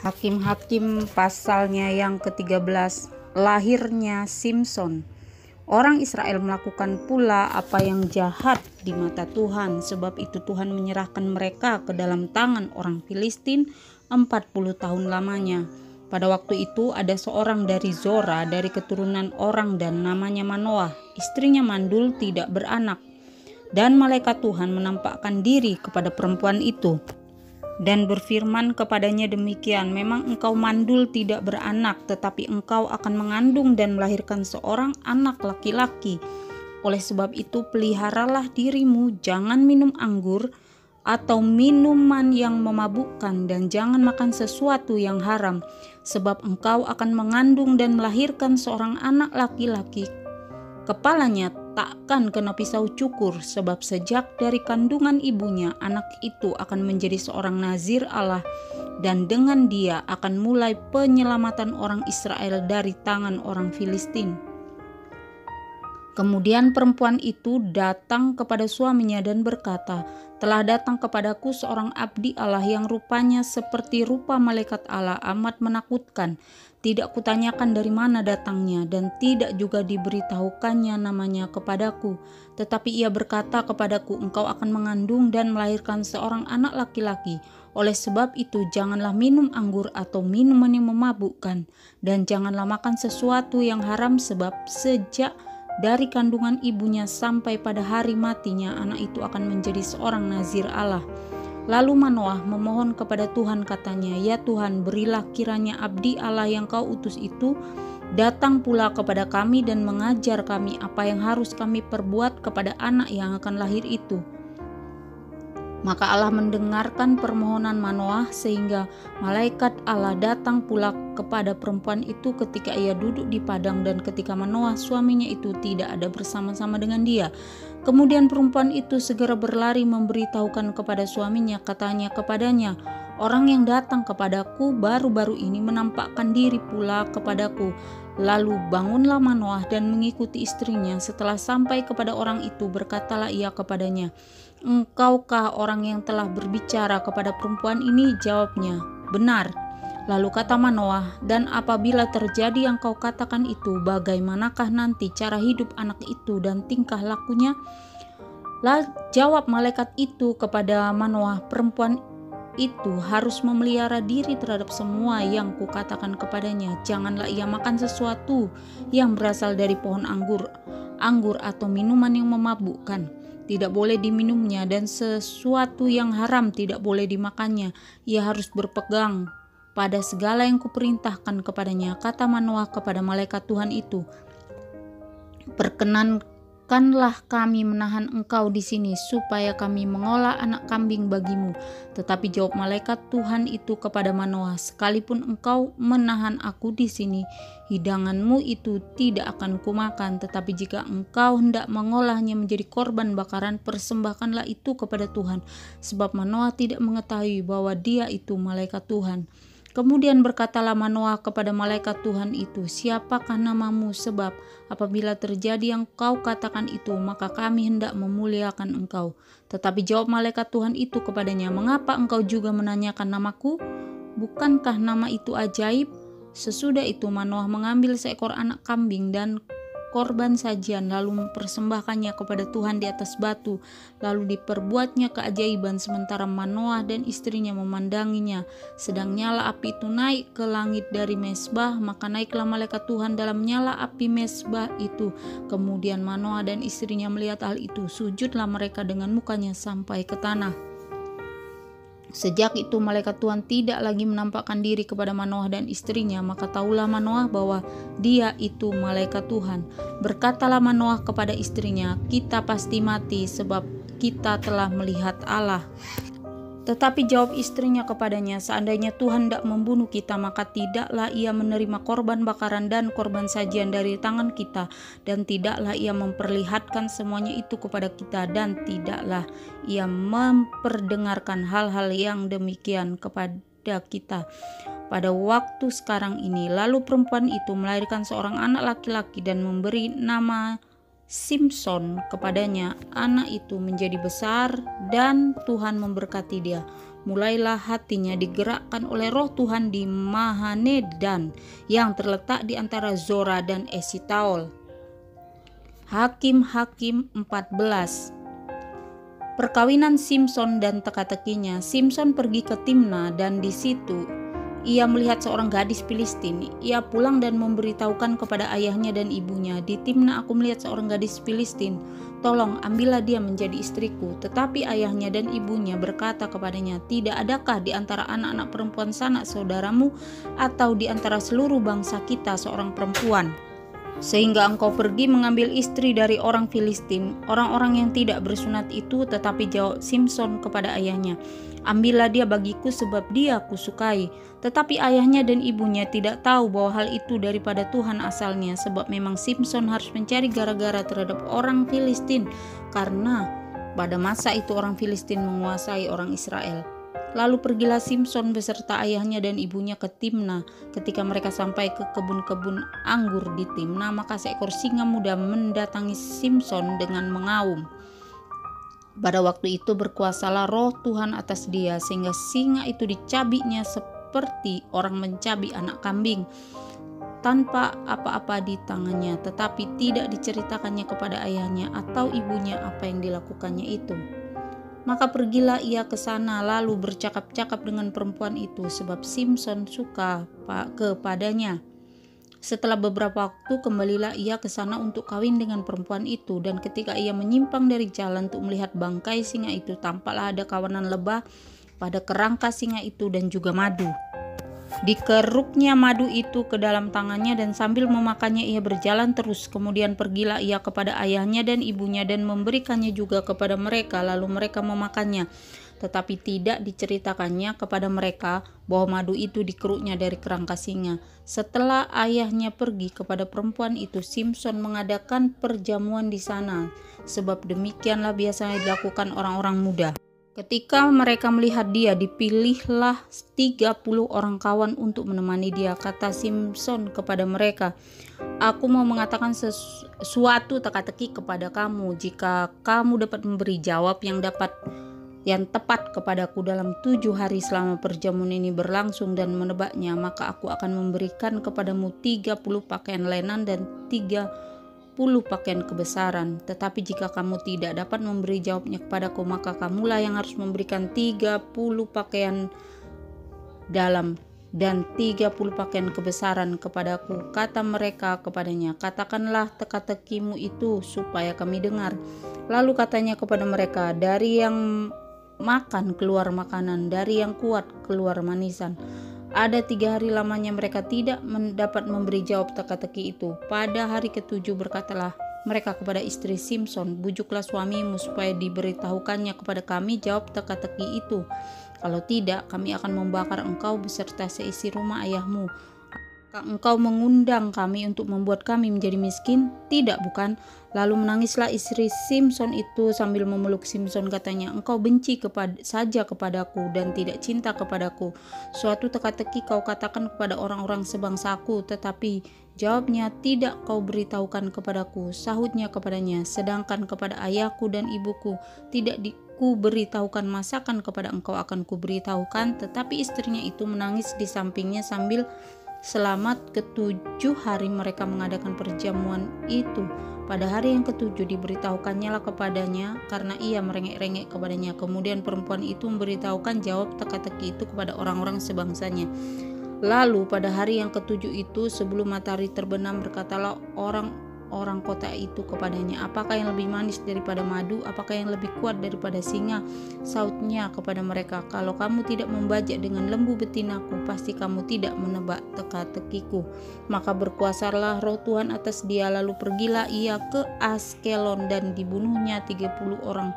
Hakim-Hakim pasalnya yang ke-13, lahirnya Simson. Orang Israel melakukan pula apa yang jahat di mata Tuhan, sebab itu Tuhan menyerahkan mereka ke dalam tangan orang Filistin 40 tahun lamanya. Pada waktu itu ada seorang dari Zora dari keturunan orang Dan namanya Manoah. Istrinya mandul tidak beranak. Dan malaikat Tuhan menampakkan diri kepada perempuan itu dan berfirman kepadanya demikian, memang engkau mandul tidak beranak, tetapi engkau akan mengandung dan melahirkan seorang anak laki-laki. Oleh sebab itu peliharalah dirimu, jangan minum anggur atau minuman yang memabukkan, dan jangan makan sesuatu yang haram, sebab engkau akan mengandung dan melahirkan seorang anak laki-laki. Kepalanya takkan kena pisau cukur, sebab sejak dari kandungan ibunya anak itu akan menjadi seorang nazir Allah, dan dengan dia akan mulai penyelamatan orang Israel dari tangan orang Filistin. Kemudian perempuan itu datang kepada suaminya dan berkata, telah datang kepadaku seorang abdi Allah yang rupanya seperti rupa malaikat Allah, amat menakutkan. Tidak kutanyakan dari mana datangnya, dan tidak juga diberitahukannya namanya kepadaku. Tetapi ia berkata kepadaku, engkau akan mengandung dan melahirkan seorang anak laki-laki. Oleh sebab itu janganlah minum anggur atau minuman yang memabukkan, dan janganlah makan sesuatu yang haram, sebab sejak dari kandungan ibunya sampai pada hari matinya anak itu akan menjadi seorang nazir Allah. Lalu Manoah memohon kepada Tuhan, katanya, ya Tuhan, berilah kiranya abdi Allah yang kau utus itu datang pula kepada kami dan mengajar kami apa yang harus kami perbuat kepada anak yang akan lahir itu. Maka Allah mendengarkan permohonan Manoah, sehingga malaikat Allah datang pula kepada perempuan itu ketika ia duduk di padang, dan ketika Manoah suaminya itu tidak ada bersama-sama dengan dia. Kemudian perempuan itu segera berlari memberitahukan kepada suaminya, katanya kepadanya, orang yang datang kepadaku baru-baru ini menampakkan diri pula kepadaku. Lalu bangunlah Manoah dan mengikuti istrinya. Setelah sampai kepada orang itu, berkatalah ia kepadanya, engkaukah orang yang telah berbicara kepada perempuan ini? Jawabnya, benar. Lalu kata Manoah, dan apabila terjadi yang kau katakan itu, bagaimanakah nanti cara hidup anak itu dan tingkah lakunya? Jawab malaikat itu kepada Manoah, perempuan itu harus memelihara diri terhadap semua yang kukatakan kepadanya. Janganlah ia makan sesuatu yang berasal dari pohon anggur atau minuman yang memabukkan. Tidak boleh diminumnya, dan sesuatu yang haram tidak boleh dimakannya. Ia harus berpegang pada segala yang kuperintahkan kepadanya. Kata Manoah kepada malaikat Tuhan itu, perkenankanlah kami menahan engkau di sini, supaya kami mengolah anak kambing bagimu. Tetapi jawab malaikat Tuhan itu kepada Manoah, sekalipun engkau menahan aku di sini, hidanganmu itu tidak akan kumakan. Tetapi jika engkau hendak mengolahnya menjadi korban bakaran, persembahkanlah itu kepada Tuhan. Sebab Manoah tidak mengetahui bahwa dia itu malaikat Tuhan. Kemudian berkatalah Manoah kepada malaikat Tuhan itu, siapakah namamu? Sebab apabila terjadi yang kau katakan itu, maka kami hendak memuliakan engkau. Tetapi jawab malaikat Tuhan itu kepadanya, mengapa engkau juga menanyakan namaku? Bukankah nama itu ajaib? Sesudah itu Manoah mengambil seekor anak kambing dan korban sajian, lalu mempersembahkannya kepada Tuhan di atas batu. Lalu diperbuatnya keajaiban sementara Manoah dan istrinya memandanginya. Sedang nyala api itu naik ke langit dari mezbah, maka naiklah malaikat Tuhan dalam nyala api mezbah itu. Kemudian Manoah dan istrinya melihat hal itu, sujudlah mereka dengan mukanya sampai ke tanah. Sejak itu malaikat Tuhan tidak lagi menampakkan diri kepada Manoah dan istrinya, maka tahulah Manoah bahwa dia itu malaikat Tuhan. Berkatalah Manoah kepada istrinya, kita pasti mati sebab kita telah melihat Allah. Tetapi jawab istrinya kepadanya, seandainya Tuhan hendak membunuh kita, maka tidaklah ia menerima korban bakaran dan korban sajian dari tangan kita, dan tidaklah ia memperlihatkan semuanya itu kepada kita, dan tidaklah ia memperdengarkan hal-hal yang demikian kepada kita pada waktu sekarang ini. Lalu perempuan itu melahirkan seorang anak laki-laki dan memberi nama Simson kepadanya. Anak itu menjadi besar dan Tuhan memberkati dia. mulailah hatinya digerakkan oleh roh Tuhan di Mahanedan yang terletak di antara Zora dan Esitaol. Hakim-Hakim 14. Perkawinan Simson dan teka-tekinya. Simson pergi ke Timna dan di situ ia melihat seorang gadis Filistin. Ia pulang dan memberitahukan kepada ayahnya dan ibunya, "Di Timna aku melihat seorang gadis Filistin. Tolong ambillah dia menjadi istriku." Tetapi ayahnya dan ibunya berkata kepadanya, "Tidak adakah di antara anak-anak perempuan sanak saudaramu atau di antara seluruh bangsa kita seorang perempuan, sehingga engkau pergi mengambil istri dari orang Filistin, orang-orang yang tidak bersunat itu?" Tetapi jawab Simson kepada ayahnya, "Ambillah dia bagiku sebab dia kusukai." Tetapi ayahnya dan ibunya tidak tahu bahwa hal itu daripada Tuhan asalnya, sebab memang Simson harus mencari gara-gara terhadap orang Filistin, karena pada masa itu orang Filistin menguasai orang Israel. Lalu pergilah Simson beserta ayahnya dan ibunya ke Timna. Ketika mereka sampai ke kebun-kebun anggur di Timna, maka seekor singa muda mendatangi Simson dengan mengaum. Pada waktu itu berkuasalah roh Tuhan atas dia, sehingga singa itu dicabiknya seperti orang mencabik anak kambing, tanpa apa-apa di tangannya, tetapi tidak diceritakannya kepada ayahnya atau ibunya apa yang dilakukannya itu. Maka pergilah ia ke sana lalu bercakap-cakap dengan perempuan itu, sebab Simson suka kepadanya. Setelah beberapa waktu kembalilah ia ke sana untuk kawin dengan perempuan itu, dan ketika ia menyimpang dari jalan untuk melihat bangkai singa itu, tampaklah ada kawanan lebah pada kerangka singa itu dan juga madu. Dikeruknya madu itu ke dalam tangannya dan sambil memakannya ia berjalan terus. Kemudian pergilah ia kepada ayahnya dan ibunya dan memberikannya juga kepada mereka, lalu mereka memakannya. Tetapi tidak diceritakannya kepada mereka bahwa madu itu dikeruknya dari kerangka singa. Setelah ayahnya pergi kepada perempuan itu, Simson mengadakan perjamuan di sana, sebab demikianlah biasanya dilakukan orang-orang muda. Ketika mereka melihat dia, dipilihlah 30 orang kawan untuk menemani dia. Kata Simson kepada mereka, "Aku mau mengatakan sesuatu teka-teki kepada kamu. Jika kamu dapat memberi jawab yang tepat kepadaku dalam 7 hari selama perjamuan ini berlangsung dan menebaknya, maka aku akan memberikan kepadamu 30 pakaian lenan dan 30 pakaian kebesaran. Tetapi jika kamu tidak dapat memberi jawabnya kepadaku, maka kamulah yang harus memberikan 30 pakaian dalam dan 30 pakaian kebesaran kepadaku." Kata mereka kepadanya, "Katakanlah teka-tekimu itu supaya kami dengar." Lalu katanya kepada mereka, "Dari yang makan keluar makanan, dari yang kuat keluar manisan." Ada 3 hari lamanya mereka tidak dapat memberi jawab teka-teki itu. Pada hari ke-7 berkatalah mereka kepada istri Simson, "Bujuklah suamimu supaya diberitahukannya kepada kami jawab teka-teki itu. Kalau tidak, kami akan membakar engkau beserta seisi rumah ayahmu. Apakah engkau mengundang kami untuk membuat kami menjadi miskin? Tidak, bukan?" Lalu menangislah istri Simson itu sambil memeluk Simson, katanya, "Engkau benci saja kepadaku dan tidak cinta kepadaku. Suatu teka-teki kau katakan kepada orang-orang sebangsaku, tetapi jawabnya tidak kau beritahukan kepadaku." Sahutnya kepadanya, "Sedangkan kepada ayahku dan ibuku tidak ku beritahukan, masakan kepada engkau akan ku beritahukan?" Tetapi istrinya itu menangis di sampingnya sambil selamat. Ke-7 hari mereka mengadakan perjamuan itu. Pada hari yang ke-7 diberitahukannya lah kepadanya karena ia merengek-rengek kepadanya. Kemudian perempuan itu memberitahukan jawab teka-teki itu kepada orang-orang sebangsanya. Lalu pada hari yang ke-7 itu, sebelum matahari terbenam, berkatalah orang kota itu kepadanya, "Apakah yang lebih manis daripada madu? Apakah yang lebih kuat daripada singa?" Sautnya kepada mereka, "Kalau kamu tidak membajak dengan lembu betinaku, pasti kamu tidak menebak teka-tekiku." Maka berkuasalah roh Tuhan atas dia. Lalu pergilah ia ke Askelon dan dibunuhnya 30 orang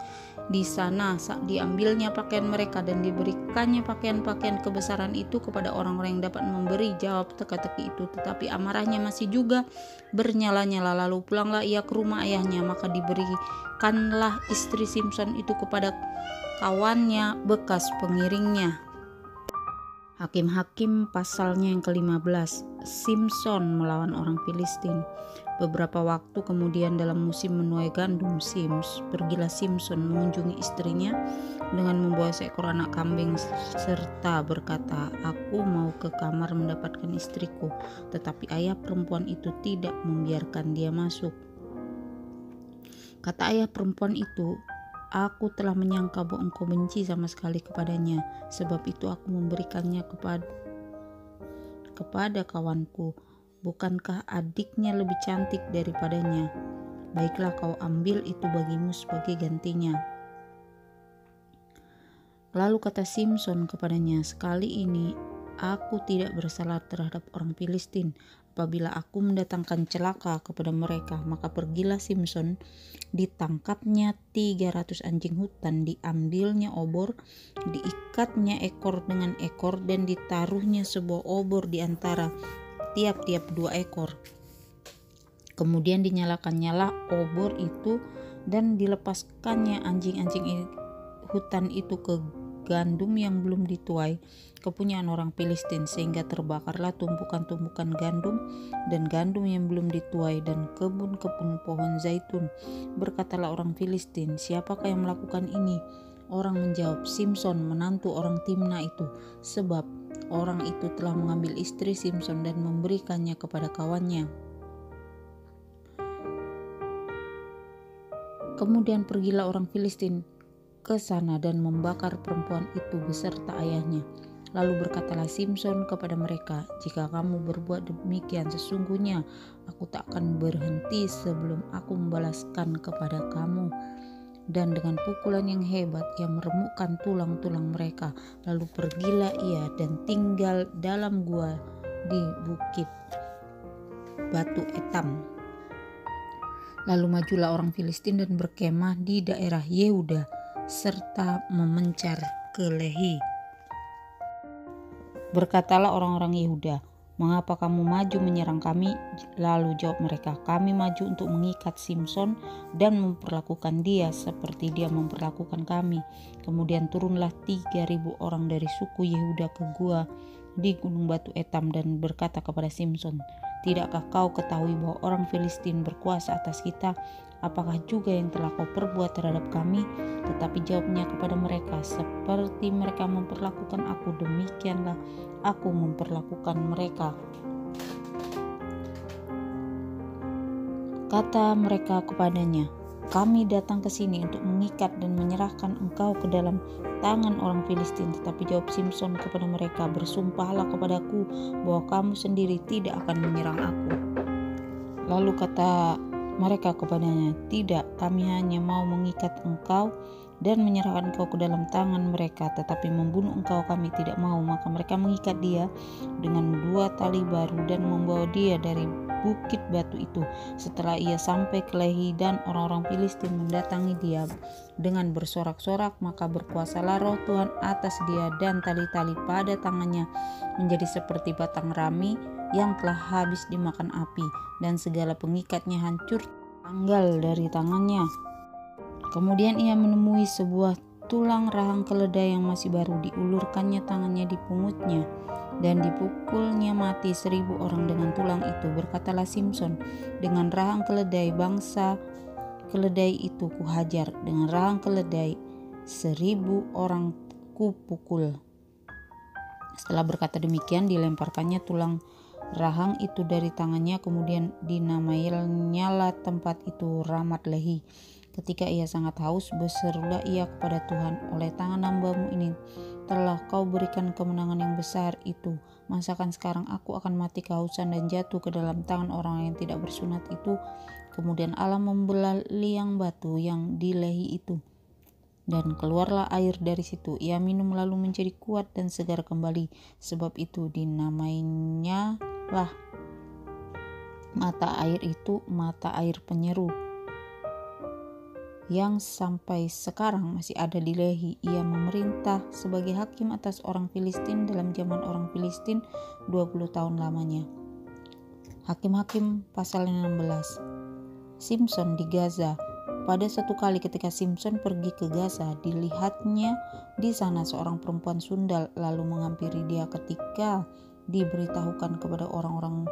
di sana. Diambilnya pakaian mereka dan diberikannya pakaian-pakaian kebesaran itu kepada orang-orang yang dapat memberi jawab teka-teki itu. Tetapi amarahnya masih juga bernyala-nyala. Lalu pulanglah ia ke rumah ayahnya, maka diberikanlah istri Simson itu kepada kawannya bekas pengiringnya. Hakim-Hakim pasalnya yang ke-15. Simson melawan orang Filistin. Beberapa waktu kemudian dalam musim menuai gandum, pergilah Simson mengunjungi istrinya dengan membawa seekor anak kambing serta berkata, "Aku mau ke kamar mendapatkan istriku." Tetapi ayah perempuan itu tidak membiarkan dia masuk. Kata ayah perempuan itu, "Aku telah menyangka bahwa engkau benci sama sekali kepadanya, sebab itu aku memberikannya kepada kawanku. Bukankah adiknya lebih cantik daripadanya? Baiklah, kau ambil itu bagimu sebagai gantinya." Lalu kata Simson kepadanya, "Sekali ini aku tidak bersalah terhadap orang Filistin. Apabila aku mendatangkan celaka kepada mereka, maka pergilah Simson, ditangkapnya 300 anjing hutan, diambilnya obor, diikatnya ekor dengan ekor, dan ditaruhnya sebuah obor di antara tiap-tiap 2 ekor. Kemudian dinyalakan obor itu dan dilepaskannya anjing-anjing hutan itu ke gandum yang belum dituai, kepunyaan orang Filistin, sehingga terbakarlah tumpukan-tumpukan gandum dan gandum yang belum dituai dan kebun-kebun pohon zaitun. Berkatalah orang Filistin, "Siapakah yang melakukan ini?" Orang menjawab, "Simson, menantu orang Timna itu, sebab orang itu telah mengambil istri Simson dan memberikannya kepada kawannya." Kemudian pergilah orang Filistin ke sana dan membakar perempuan itu beserta ayahnya. Lalu berkatalah Simson kepada mereka, "Jika kamu berbuat demikian, sesungguhnya aku tak akan berhenti sebelum aku membalaskan kepada kamu." Dan dengan pukulan yang hebat ia meremukkan tulang-tulang mereka. Lalu pergilah ia dan tinggal dalam gua di bukit Batu Etam. Lalu majulah orang Filistin dan berkemah di daerah Yehuda serta memencar ke Lehi. Berkatalah orang-orang Yehuda, "Mengapa kamu maju menyerang kami?" Lalu jawab mereka, "Kami maju untuk mengikat Simson dan memperlakukan dia seperti dia memperlakukan kami." Kemudian turunlah 3.000 orang dari suku Yehuda ke gua di Gunung Batu Etam dan berkata kepada Simson, "Tidakkah kau ketahui bahwa orang Filistin berkuasa atas kita? Apakah juga yang telah kau perbuat terhadap kami?" Tetapi jawabnya kepada mereka, "Seperti mereka memperlakukan aku, demikianlah aku memperlakukan mereka." Kata mereka kepadanya, "Kami datang ke sini untuk mengikat dan menyerahkan engkau ke dalam tangan orang Filistin." Tetapi jawab Simson kepada mereka, "Bersumpahlah kepadaku bahwa kamu sendiri tidak akan menyerang aku." Lalu kata mereka kepadanya, "Tidak, kami hanya mau mengikat engkau dan menyerahkan engkau ke dalam tangan mereka, tetapi membunuh engkau kami tidak mau." Maka mereka mengikat dia dengan 2 tali baru dan membawa dia dari bukit batu itu. Setelah ia sampai ke Lehi dan orang-orang Filistin mendatangi dia dengan bersorak-sorak, maka berkuasalah roh Tuhan atas dia, dan tali-tali pada tangannya menjadi seperti batang rami yang telah habis dimakan api, dan segala pengikatnya hancur tanggal dari tangannya. Kemudian ia menemui sebuah tulang rahang keledai yang masih baru, diulurkannya tangannya, dipungutnya dan dipukulnya mati 1.000 orang dengan tulang itu. Berkatalah Simson, "Dengan rahang keledai bangsa keledai itu kuhajar, dengan rahang keledai 1.000 orang kupukul." Setelah berkata demikian, dilemparkannya tulang rahang itu dari tangannya. Kemudian dinamainya tempat itu Ramat Lehi. Ketika ia sangat haus, berserulah ia kepada Tuhan, "Oleh tangan hamba-Mu ini telah Kau berikan kemenangan yang besar itu. Masakan sekarang aku akan mati kehausan dan jatuh ke dalam tangan orang yang tidak bersunat itu?" Kemudian Allah membelah liang batu yang di Lehi itu, dan keluarlah air dari situ. Ia minum lalu menjadi kuat dan segar kembali. Sebab itu dinamainya lah mata air itu mata air penyeru, yang sampai sekarang masih ada di Lehi. Ia memerintah sebagai hakim atas orang Filistin dalam zaman orang Filistin 20 tahun lamanya. Hakim-hakim pasal 16. Simson di Gaza. Pada suatu kali ketika Simson pergi ke Gaza, dilihatnya di sana seorang perempuan sundal, lalu menghampiri dia. Ketika diberitahukan kepada orang-orang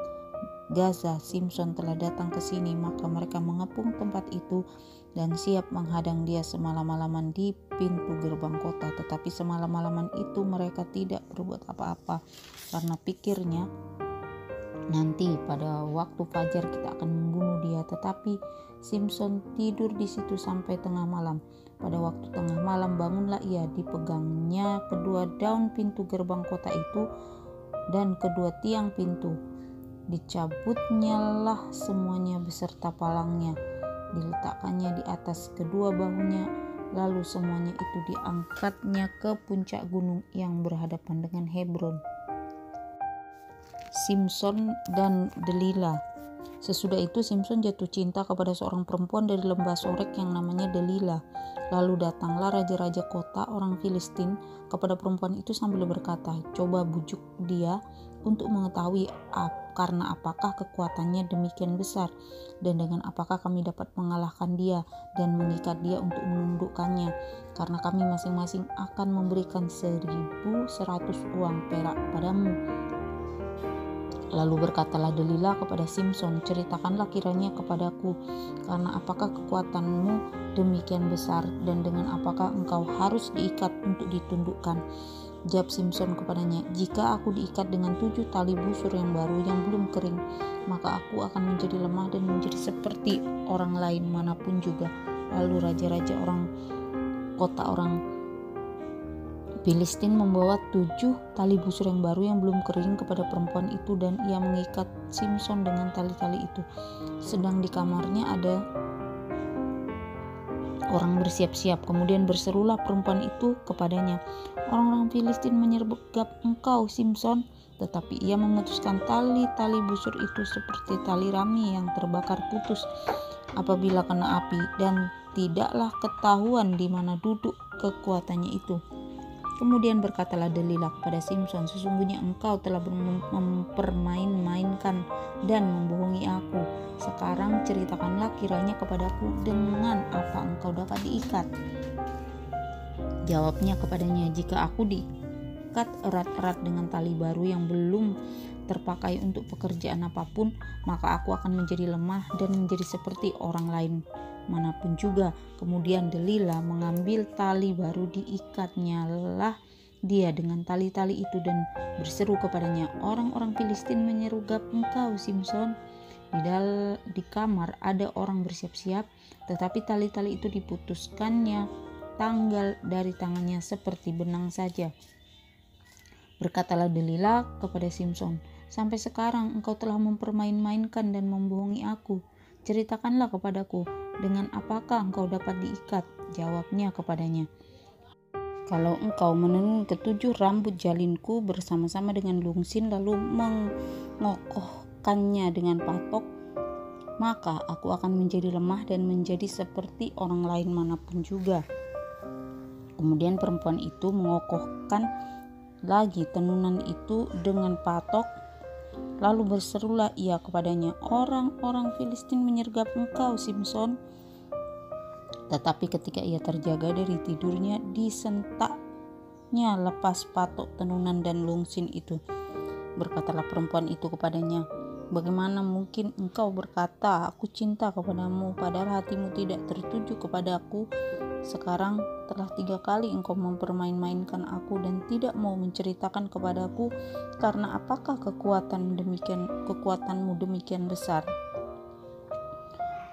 Gaza, Simson telah datang ke sini. Maka mereka mengepung tempat itu dan siap menghadang dia semalam-malaman di pintu gerbang kota. Tetapi semalam-malaman itu mereka tidak berbuat apa-apa, karena pikirnya, nanti pada waktu fajar kita akan membunuh dia. Tetapi Simson tidur di situ sampai tengah malam. Pada waktu tengah malam bangunlah ia, dipegangnya kedua daun pintu gerbang kota itu dan kedua tiang pintu. Dicabutnyalah semuanya beserta palangnya, diletakkannya di atas kedua bahunya, lalu semuanya itu diangkatnya ke puncak gunung yang berhadapan dengan Hebron. Simson dan Delila. Sesudah itu Simson jatuh cinta kepada seorang perempuan dari lembah Sorek yang namanya Delila. Lalu datanglah raja-raja kota orang Filistin kepada perempuan itu sambil berkata, "Coba bujuk dia untuk mengetahui karena apakah kekuatannya demikian besar, dan dengan apakah kami dapat mengalahkan dia dan mengikat dia untuk menundukkannya, karena kami masing-masing akan memberikan 1.100 uang perak padamu." Lalu berkatalah Delila kepada Simson, "Ceritakanlah kiranya kepadaku, karena apakah kekuatanmu demikian besar, dan dengan apakah engkau harus diikat untuk ditundukkan?" Jawab Simson kepadanya, "Jika aku diikat dengan 7 tali busur yang baru yang belum kering, maka aku akan menjadi lemah dan menjadi seperti orang lain manapun juga." Lalu raja-raja orang Filistin membawa 7 tali busur yang baru yang belum kering kepada perempuan itu, dan ia mengikat Simson dengan tali-tali itu. Sedang di kamarnya ada orang bersiap-siap. Kemudian berserulah perempuan itu kepadanya, "Orang-orang Filistin menyergap engkau, Simson." Tetapi ia memutuskan tali-tali busur itu seperti tali rami yang terbakar putus apabila kena api, dan tidaklah ketahuan di mana duduk kekuatannya itu. Kemudian berkatalah Delila kepada Simson, "Sesungguhnya engkau telah mempermain-mainkan dan membohongi aku. Sekarang ceritakanlah kiranya kepadaku dengan apa engkau dapat diikat." Jawabnya kepadanya, "Jika aku diikat erat-erat dengan tali baru yang belum terpakai untuk pekerjaan apapun, maka aku akan menjadi lemah dan menjadi seperti orang lain manapun juga." Kemudian Delila mengambil tali baru, diikatnyalah dia dengan tali-tali itu dan berseru kepadanya, "Orang-orang Filistin menyergap engkau, Simson." Di kamar ada orang bersiap-siap, tetapi tali-tali itu diputuskannya tanggal dari tangannya seperti benang saja. Berkatalah Delila kepada Simson, "Sampai sekarang engkau telah mempermain-mainkan dan membohongi aku. Ceritakanlah kepadaku, dengan apakah engkau dapat diikat?" Jawabnya kepadanya, "Kalau engkau menenun ke7 rambut jalinku bersama-sama dengan lungsin, lalu mengokohkannya dengan patok, maka aku akan menjadi lemah dan menjadi seperti orang lain manapun juga." Kemudian perempuan itu mengokohkan lagi tenunan itu dengan patok. Lalu berserulah ia kepadanya, "Orang-orang Filistin menyergap engkau, Simson." Tetapi ketika ia terjaga dari tidurnya, disentaknya lepas patok tenunan dan lungsin itu. Berkatalah perempuan itu kepadanya, "Bagaimana mungkin engkau berkata, 'Aku cinta kepadamu,' padahal hatimu tidak tertuju kepadaku? Sekarang telah 3 kali engkau mempermain-mainkan aku dan tidak mau menceritakan kepadaku karena apakah kekuatanmu demikian besar."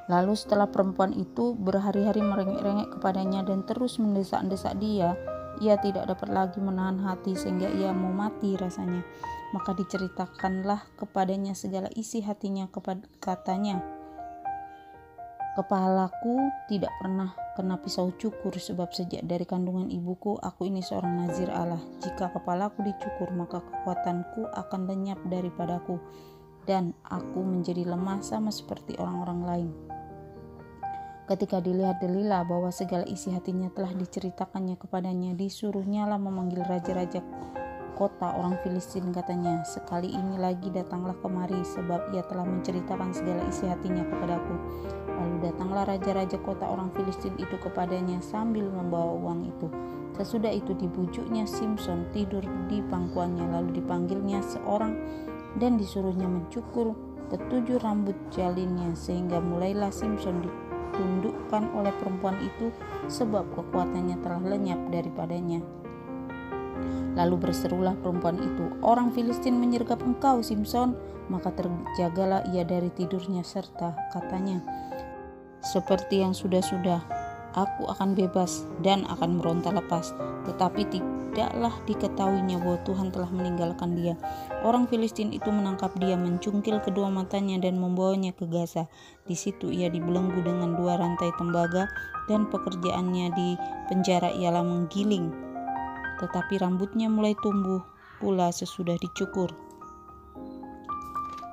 Lalu setelah perempuan itu berhari-hari merengek-rengek kepadanya dan terus mendesak-desak dia, ia tidak dapat lagi menahan hati sehingga ia mau mati rasanya. Maka diceritakanlah kepadanya segala isi hatinya. Katanya, "Kepalaku tidak pernah kena pisau cukur, sebab sejak dari kandungan ibuku aku ini seorang nazir Allah. Jika kepalaku dicukur, maka kekuatanku akan lenyap daripadaku, dan aku menjadi lemah sama seperti orang-orang lain." Ketika dilihat Delila bahwa segala isi hatinya telah diceritakannya kepadanya, disuruhnyalah memanggil raja-raja kota orang Filistin. Katanya, "Sekali ini lagi datanglah kemari, sebab ia telah menceritakan segala isi hatinya kepadaku." Lalu datanglah raja-raja kota orang Filistin itu kepadanya sambil membawa uang itu. Sesudah itu dibujuknya Simson tidur di pangkuannya, lalu dipanggilnya seorang dan disuruhnya mencukur ketujuh rambut jalinnya, sehingga mulailah Simson ditundukkan oleh perempuan itu sebab kekuatannya telah lenyap daripadanya. Lalu berserulah perempuan itu, "Orang Filistin menyergap engkau, Simson." Maka terjagalah ia dari tidurnya serta katanya, "Seperti yang sudah-sudah, aku akan bebas dan akan meronta lepas." Tetapi tidaklah diketahuinya bahwa Tuhan telah meninggalkan dia. Orang Filistin itu menangkap dia, mencungkil kedua matanya dan membawanya ke Gaza. Di situ ia dibelenggu dengan 2 rantai tembaga, dan pekerjaannya di penjara ialah menggiling. Tetapi rambutnya mulai tumbuh pula sesudah dicukur.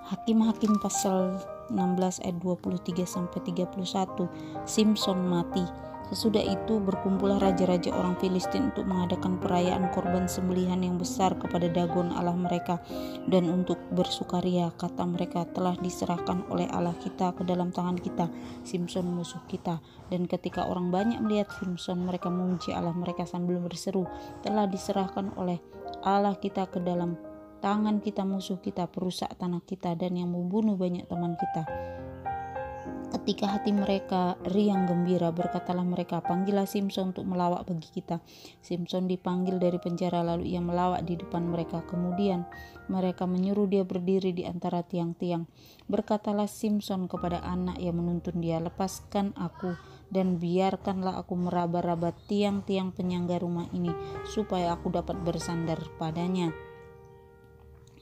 Hakim-Hakim pasal 16 ayat 23-31. Simson mati. Sesudah itu berkumpullah raja-raja orang Filistin untuk mengadakan perayaan korban sembelihan yang besar kepada Dagon Allah mereka, dan untuk bersukaria. Kata mereka, "Telah diserahkan oleh Allah kita ke dalam tangan kita, Simson musuh kita." Dan ketika orang banyak melihat Simson, mereka memuji Allah mereka sambil berseru, "Telah diserahkan oleh Allah kita ke dalam tangan kita musuh kita, perusak tanah kita, dan yang membunuh banyak teman kita." Ketika hati mereka riang gembira, berkatalah mereka, "Panggillah Simson untuk melawak bagi kita." Simson dipanggil dari penjara, lalu ia melawak di depan mereka. Kemudian mereka menyuruh dia berdiri di antara tiang-tiang. Berkatalah Simson kepada anak yang menuntun dia, "Lepaskan aku dan biarkanlah aku meraba-raba tiang-tiang penyangga rumah ini, supaya aku dapat bersandar padanya."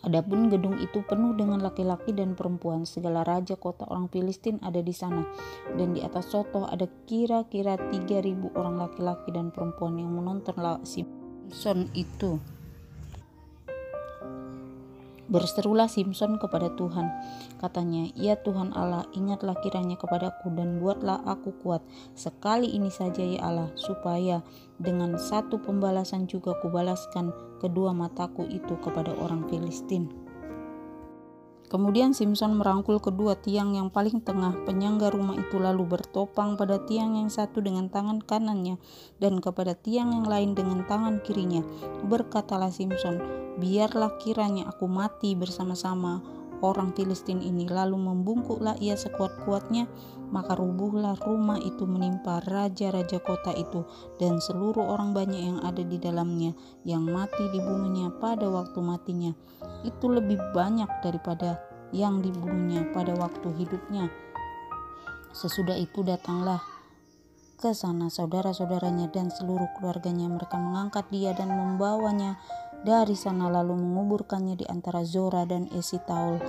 Adapun gedung itu penuh dengan laki-laki dan perempuan, segala raja kota orang Filistin ada di sana, dan di atas sotoh ada kira-kira 3.000 orang laki-laki dan perempuan yang menonton lawak Simson itu. Berserulah Simson kepada Tuhan, katanya, "Ya Tuhan Allah, ingatlah kiranya kepadaku dan buatlah aku kuat sekali ini saja ya Allah, supaya dengan satu pembalasan juga kubalaskan kedua mataku itu kepada orang Filistin." Kemudian Simson merangkul kedua tiang yang paling tengah penyangga rumah itu, lalu bertopang pada tiang yang satu dengan tangan kanannya dan kepada tiang yang lain dengan tangan kirinya. Berkatalah Simson, "Biarlah kiranya aku mati bersama-sama orang Filistin ini." Lalu membungkuklah ia sekuat-kuatnya, maka rubuhlah rumah itu menimpa raja-raja kota itu dan seluruh orang banyak yang ada di dalamnya. Yang mati dibunuhnya pada waktu matinya itu lebih banyak daripada yang dibunuhnya pada waktu hidupnya. Sesudah itu datanglah ke sana saudara-saudaranya dan seluruh keluarganya. Mereka mengangkat dia dan membawanya dari sana, lalu menguburkannya di antara Zora dan Esitaol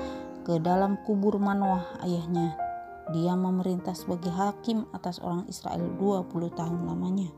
ke dalam kubur Manoah ayahnya. Dia memerintah sebagai hakim atas orang Israel 20 tahun lamanya.